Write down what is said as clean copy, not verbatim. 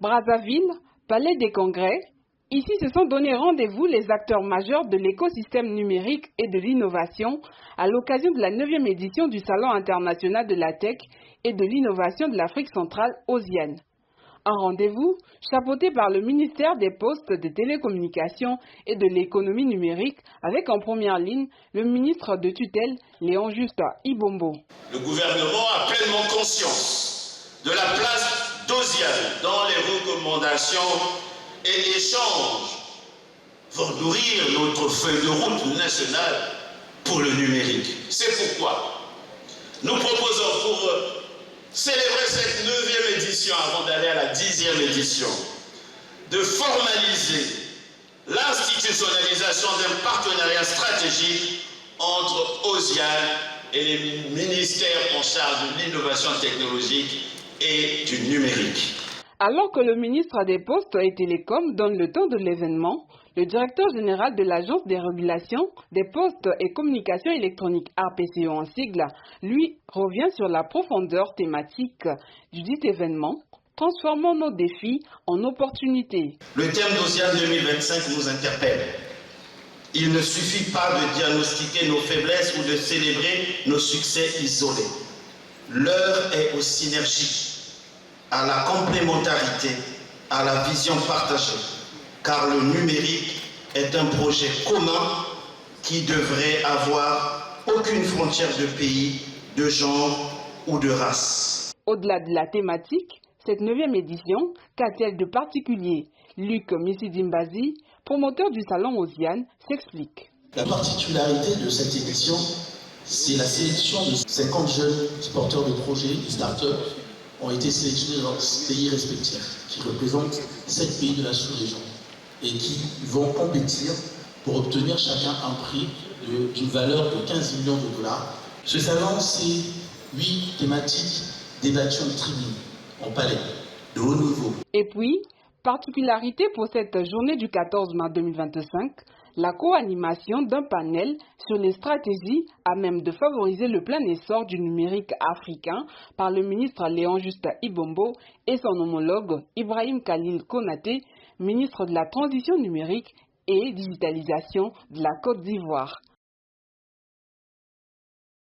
Brazzaville, Palais des Congrès. Ici se sont donné rendez-vous les acteurs majeurs de l'écosystème numérique et de l'innovation à l'occasion de la 9e édition du Salon international de la tech et de l'innovation de l'Afrique centrale OSIAN. Un rendez-vous chapeauté par le ministère des Postes, des Télécommunications et de l'Économie numérique avec en première ligne le ministre de tutelle Léon Juste Ibombo. Le gouvernement a pleinement conscience de la place d'OSIAN dans les recommandations et échanges vont nourrir notre feuille de route nationale pour le numérique. C'est pourquoi nous proposons pour célébrer cette 9e édition avant d'aller à la 10e édition de formaliser l'institutionnalisation d'un partenariat stratégique entre OSIAN et les ministères en charge de l'innovation technologique et du numérique. Alors que le ministre des Postes et Télécoms donne le temps de l'événement, le directeur général de l'Agence des régulations des postes et communications électroniques ARPCO en sigle, lui, revient sur la profondeur thématique du dit événement, transformant nos défis en opportunités. Le thème d'OSIAN 2025 nous interpelle. Il ne suffit pas de diagnostiquer nos faiblesses ou de célébrer nos succès isolés. L'heure est aux synergies, à la complémentarité, à la vision partagée, car le numérique est un projet commun qui devrait avoir aucune frontière de pays, de genre ou de race. Au-delà de la thématique, cette 9e édition, qu'a-t-elle de particulier? Luc Missidimbazi, promoteur du salon OSIAN, s'explique. La particularité de cette édition, c'est la sélection de 50 jeunes porteurs de projets et start-up ont été sélectionnés dans leurs pays respectifs, qui représentent 7 pays de la sous-région, et qui vont compétir pour obtenir chacun un prix d'une valeur de 15 millions de dollars. Ce salon, c'est 8 thématiques débattues en tribune, en palais, de haut niveau. Et puis, particularité pour cette journée du 14 mars 2025, la co-animation d'un panel sur les stratégies à même de favoriser le plein essor du numérique africain par le ministre Léon Juste Ibombo et son homologue Ibrahim Khalil Konaté, ministre de la Transition numérique et digitalisation de la Côte d'Ivoire.